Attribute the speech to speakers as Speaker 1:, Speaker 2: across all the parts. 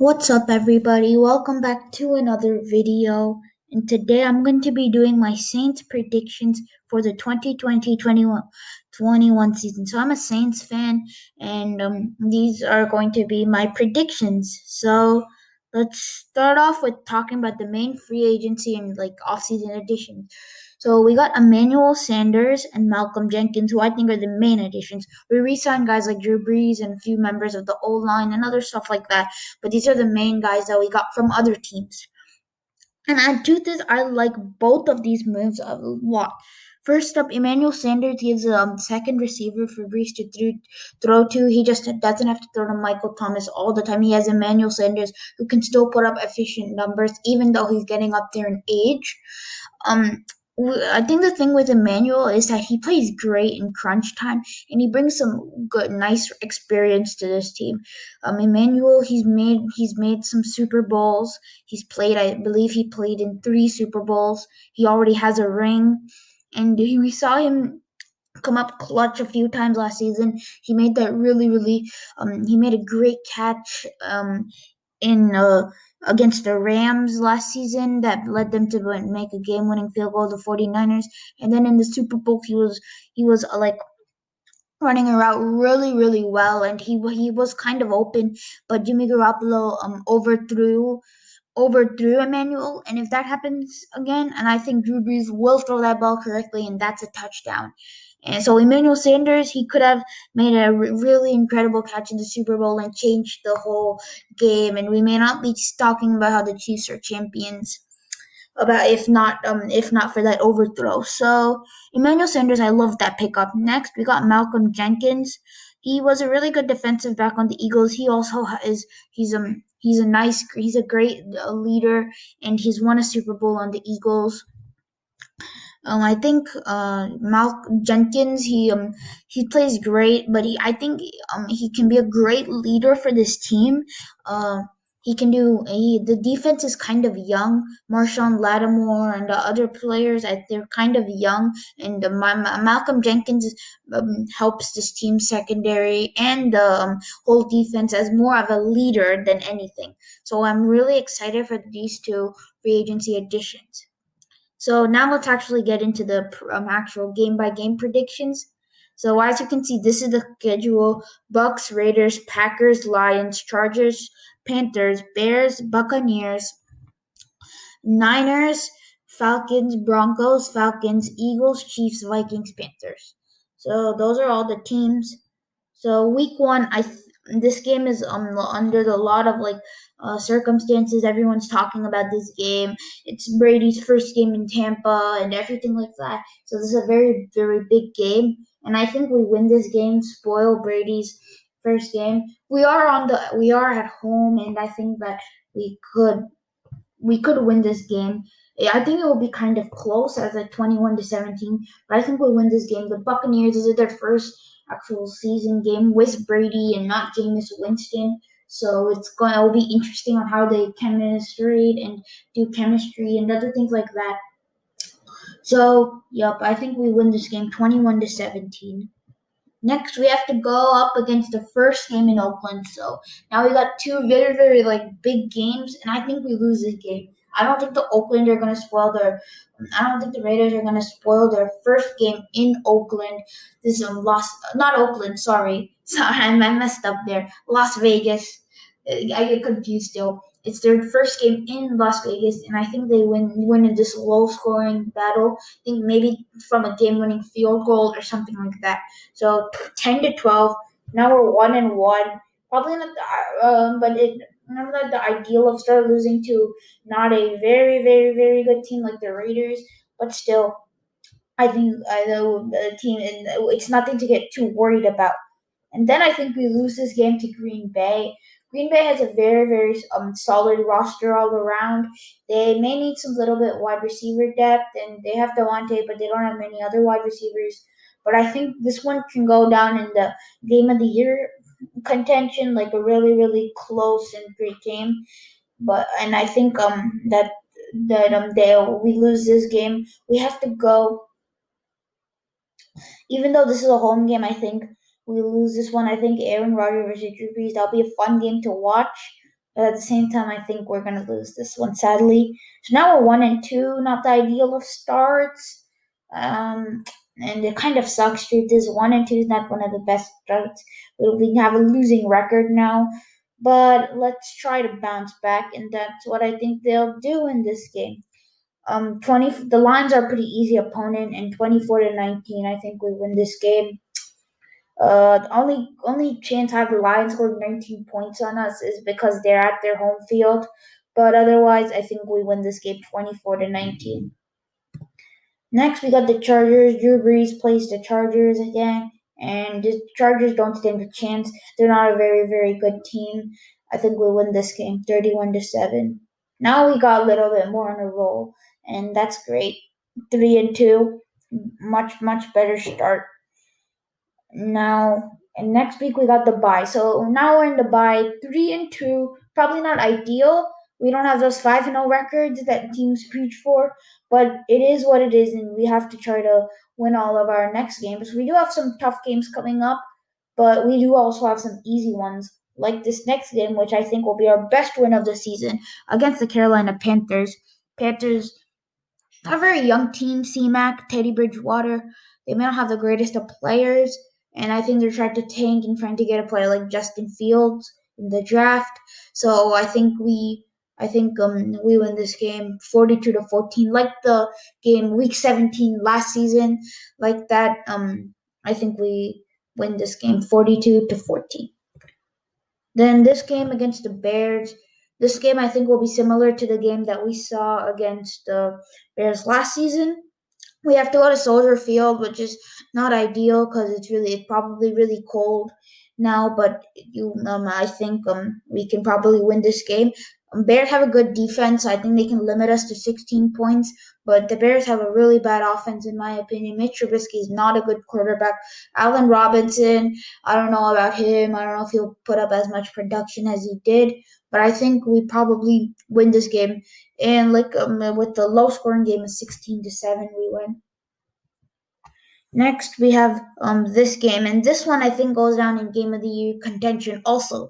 Speaker 1: What's up, everybody? Welcome back to another video. And today I'm going to be doing my Saints predictions for the 2020-21 season. So I'm a Saints fan, and these are going to be my predictions. So let's start off with talking about the main free agency and like off-season additions. So we got Emmanuel Sanders and Malcolm Jenkins, who I think are the main additions. We re-signed guys like Drew Brees and a few members of the O-line and other stuff like that, but these are the main guys that we got from other teams. And I do this. I like both of these moves a lot. First up, Emmanuel Sanders gives a second receiver for Brees to throw to. He just doesn't have to throw to Michael Thomas all the time. He has Emmanuel Sanders who can still put up efficient numbers even though he's getting up there in age. Um, I think the thing with Emmanuel is that he plays great in crunch time, and he brings some good, nice experience to this team. Emmanuel, he's made some Super Bowls. He's played, I believe, he played in 3 Super Bowls. He already has a ring, and we saw him come up clutch a few times last season. He made that he made a great catch in against the Rams last season that led them to make a game-winning field goal, the 49ers. And then in the Super Bowl, he was like running a route really well, and he was kind of open, but Jimmy Garoppolo overthrew Emmanuel, and if that happens again, and I think Drew Brees will throw that ball correctly, and that's a touchdown. And so Emmanuel Sanders, he could have made a really incredible catch in the Super Bowl and changed the whole game. And we may not be talking about how the Chiefs are champions, about if not for that overthrow. So Emmanuel Sanders, I love that pickup. Next, we got Malcolm Jenkins. He was a really good defensive back on the Eagles. He also is he's a great leader, and he's won a Super Bowl on the Eagles. I think Mal Jenkins he plays great, but I think he can be a great leader for this team. Uh, the defense is kind of young. Marshawn Lattimore and the other players, they're kind of young, and Malcolm Jenkins helps this team secondary and the whole defense as more of a leader than anything. So I'm really excited for these two free agency additions. So now let's actually get into the actual game by game predictions. So as you can see, this is the schedule: Bucks, Raiders, Packers, Lions, Chargers, Panthers, Bears, Buccaneers, Niners, Falcons, Broncos, Falcons, Eagles, Chiefs, Vikings, Panthers. So those are all the teams. So week one, this game is under a lot of circumstances. Everyone's talking about this game. It's Brady's first game in Tampa and everything like that. So this is a very big game, and I think we win this game. Spoil Brady's first game. We are at home, and I think that we could win this game. I think it will be kind of close as a 21-17, but I think we'll win this game. The Buccaneers, this is their first actual season game with Brady and not Jameis Winston. So it'll be interesting on how they chemistry and do chemistry and other things like that. So, yep, I think we win this game 21-17. Next, we have to go up against the first game in Oakland. So now we got two very big games, and I think we lose this game. I don't think the Oakland are gonna spoil their. I don't think the Raiders are gonna spoil their first game in Oakland. This is not Oakland. Sorry, sorry, I messed up there. Las Vegas. I get confused still. It's their first game in Las Vegas, and I think they win in this low scoring battle. I think maybe from a game winning field goal or something like that. So 10-12. Now we're 1-1. Probably not, but not the ideal of start losing to not a very good team like the Raiders, but still, I think the team, and it's nothing to get too worried about. And then I think we lose this game to Green Bay. Green Bay has a very solid roster all around. They may need some little bit wide receiver depth, and they have Devontae, but they don't have many other wide receivers. But I think this one can go down in the game of the year contention, like a really close and great game. And I think that we lose this game. We have to go, even though this is a home game. I think we lose this one. I think Aaron Rodgers versus Drew Brees, that'll be a fun game to watch. But at the same time, I think we're gonna lose this one, sadly. So now we're 1-2, not the ideal of starts. Um, and it kind of sucks. Truth is, 1-2 is not one of the best starts. We have a losing record now, but let's try to bounce back, and that's what I think they'll do in this game. 20. The Lions are a pretty easy opponent, and 24-19. I think we win this game. The only chance I have the Lions scoring 19 points on us is because they're at their home field. But otherwise, I think we win this game 24-19. Next, we got the Chargers. Drew Brees plays the Chargers again, and the Chargers don't stand a chance. They're not a very good team. I think we win this game 31-7. Now we got a little bit more on a roll, and that's great. 3-2, much better start. Now and next week we got the bye. So now we're in the bye, 3-2. Probably not ideal. We don't have those 5-0 records that teams preach for, but it is what it is, and we have to try to win all of our next games. We do have some tough games coming up, but we do also have some easy ones, like this next game, which I think will be our best win of the season against the Carolina Panthers. Panthers, a very young team, C-Mac, Teddy Bridgewater. They may not have the greatest of players, and I think they're trying to tank and trying to get a player like Justin Fields in the draft. So I think we win this game 42-14, like the game week 17 last season, like that. I think we win this game 42-14. Then this game against the Bears, this game I think will be similar to the game that we saw against the Bears last season. We have to go to Soldier Field, which is not ideal because it's probably really cold now. But I think we can probably win this game. Bears have a good defense. I think they can limit us to 16 points. But the Bears have a really bad offense, in my opinion. Mitch Trubisky is not a good quarterback. Allen Robinson, I don't know about him. I don't know if he'll put up as much production as he did. But I think we probably win this game. And like with the low scoring game of 16-7, we win. Next, we have this game, and this one I think goes down in Game of the Year contention also.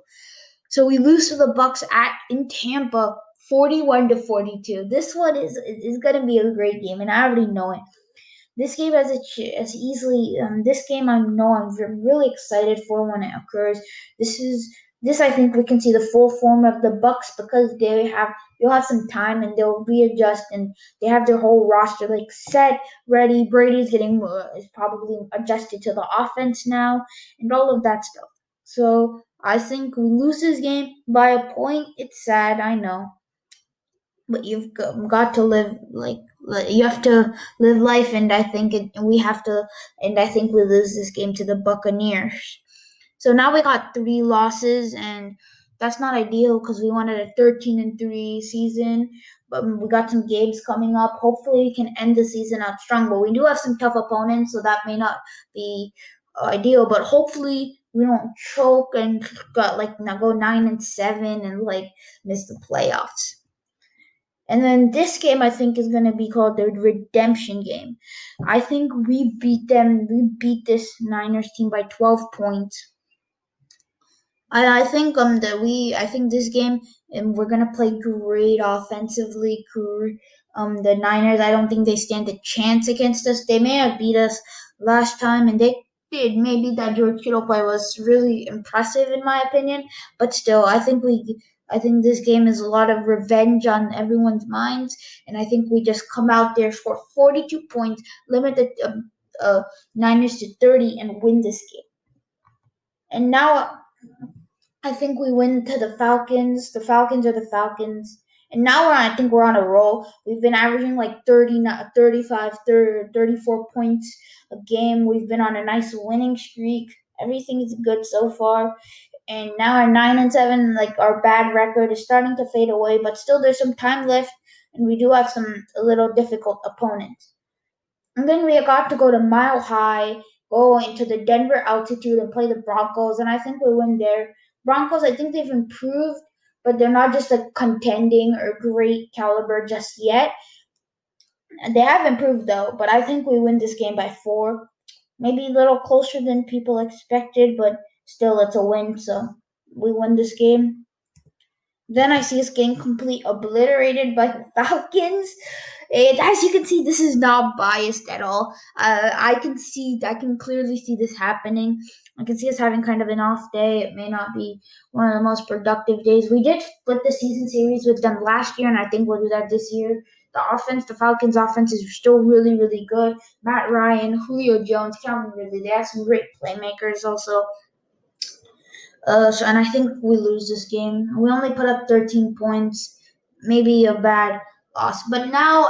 Speaker 1: So we lose to the Bucks at in Tampa, 41-42. This one is going to be a great game, and I already know it. This game as easily this game I know I'm really excited for when it occurs. This I think we can see the full form of the Bucks because they'll have some time and they'll readjust and they have their whole roster like set ready. Brady's getting is probably adjusted to the offense now and all of that stuff. So I think we lose this game by a point. It's sad, I know, but you've got to live you have to live life, and we have to, and I think we lose this game to the Buccaneers. So now we got 3 losses, and that's not ideal because we wanted a 13-3 season. But we got some games coming up. Hopefully, we can end the season out strong. But we do have some tough opponents, so that may not be ideal. But hopefully, we don't choke and got like now go 9-7 and like miss the playoffs. And then this game, I think, is going to be called the redemption game. I think we beat them. We beat this Niners team by 12 points. I think I think this game we're gonna play great offensively. The Niners, I don't think they stand a chance against us. They may have beat us last time, and they did. Maybe that George Kittle play was really impressive in my opinion, but still, I think this game is a lot of revenge on everyone's minds, and I think we just come out there, score 42 points, limit the Niners to 30, and win this game. And now I think we win to the Falcons. The Falcons are the Falcons. And now I think we're on a roll. We've been averaging like 30, 35, 30, 34 points a game. We've been on a nice winning streak. Everything is good so far. And now our 9-7, like our bad record is starting to fade away, but still there's some time left and we do have some a little difficult opponents. And then we got to go to Mile High, go into the Denver altitude and play the Broncos, and I think we win there. Broncos, I think they've improved, but they're not just a contending or great caliber just yet. They have improved though, but I think we win this game by 4. Maybe a little closer than people expected, but still it's a win, so we win this game. Then I see us getting complete obliterated by the Falcons. And as you can see, this is not biased at all. I can clearly see this happening. I can see us having kind of an off day. It may not be one of the most productive days. We did split the season series with them last year, and I think we'll do that this year. The Falcons' offense is still really, really good. Matt Ryan, Julio Jones, Calvin Ridley, they have some great playmakers also. And I think we lose this game. We only put up 13 points, maybe a bad loss. But now,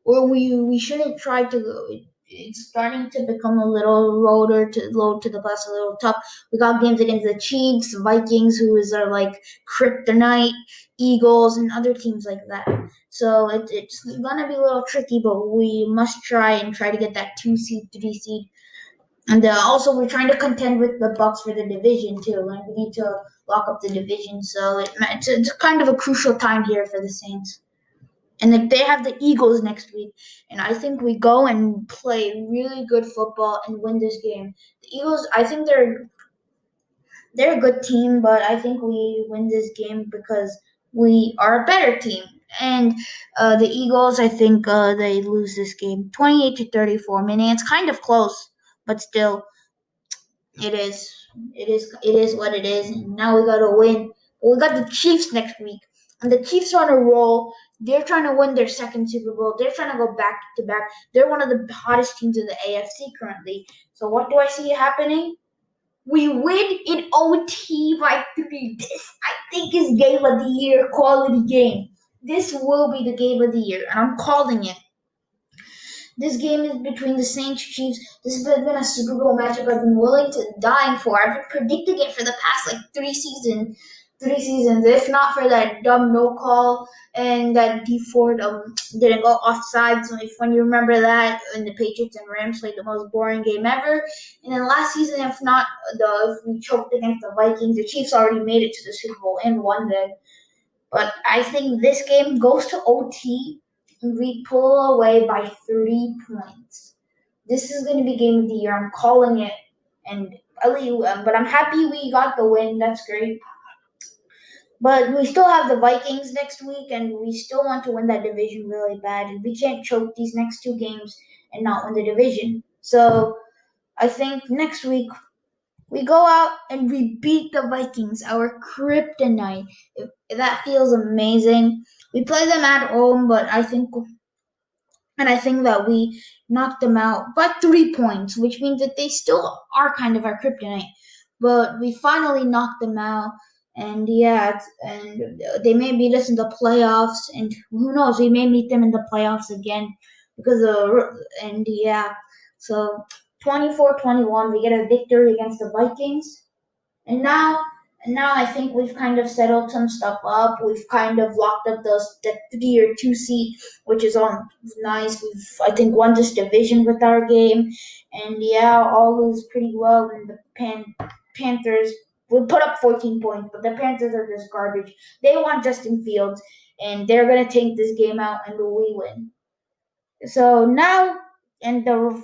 Speaker 1: where we shouldn't try to go. It's starting to become a little load to the bus, a little tough. We got games against the Chiefs, Vikings, who is our like kryptonite, Eagles, and other teams like that. So it's gonna be a little tricky, but we must try to get that 2 seed, 3 seed, and also, we're trying to contend with the Bucks for the division too, and we need to lock up the division. So it's kind of a crucial time here for the Saints. And if they have the Eagles next week, and I think we go and play really good football and win this game. The Eagles, I think they're a good team, but I think we win this game because we are a better team. And the Eagles, I think they lose this game, 28-34. Meaning it's kind of close, but still, it is. It is what it is. And now we gotta win. We got the Chiefs next week, and the Chiefs are on a roll. They're trying to win their second Super Bowl. They're trying to go back to back. They're one of the hottest teams in the AFC currently. So what do I see happening? We win in OT by 3. This I think is game of the year, quality game. This will be the game of the year, and I'm calling it. This game is between the Saints Chiefs. This has been a Super Bowl matchup I've been willing to die for. I've been predicting it for the past like 3 seasons. 3 seasons. If not for that dumb no call and that D Ford didn't go offside. So if when you remember that, when the Patriots and Rams played the most boring game ever. And then last season, if we choked against the Vikings, the Chiefs already made it to the Super Bowl and won then. But I think this game goes to OT, and we pull away by 3 points. This is going to be game of the year. I'm calling it, and but I'm happy we got the win. That's great. But we still have the Vikings next week, and we still want to win that division really bad. And we can't choke these next 2 games and not win the division. So I think next week we go out and we beat the Vikings, our kryptonite. That feels amazing. We play them at home, but I think that we knocked them out by 3 points, which means that they still are kind of our kryptonite. But we finally knocked them out, and yeah, and they may beat us in the playoffs, and who knows, we may meet them in the playoffs again because and yeah, so 24-21, we get a victory against the Vikings. And now I think we've kind of settled some stuff up. We've kind of locked up the 3 or 2 seat, which is on nice. We've I think won this division with our game, and yeah, all is pretty well. And the Panthers will put up 14 points, but the Panthers are just garbage. They want Justin Fields, and they're gonna take this game out, and we win. So now, and our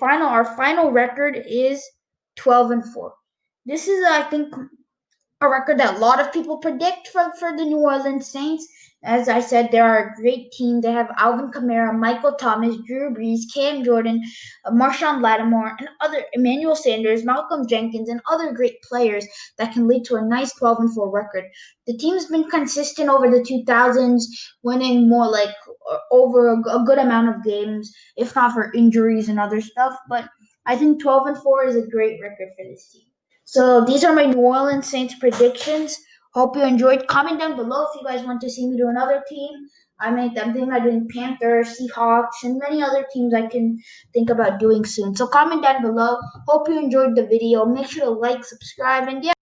Speaker 1: final record is 12-4. This is, I think, a record that a lot of people predict for the New Orleans Saints. As I said, they are a great team. They have Alvin Kamara, Michael Thomas, Drew Brees, Cam Jordan, Marshawn Lattimore, and other Emmanuel Sanders, Malcolm Jenkins, and other great players that can lead to a nice 12-4 record. The team's been consistent over the 2000s, winning more like over a good amount of games, if not for injuries and other stuff. But I think 12-4 is a great record for this team. So these are my New Orleans Saints predictions. Hope you enjoyed. Comment down below if you guys want to see me do another team. I'm thinking about doing Panthers, Seahawks, and many other teams I can think about doing soon. So comment down below. Hope you enjoyed the video. Make sure to like, subscribe, and yeah.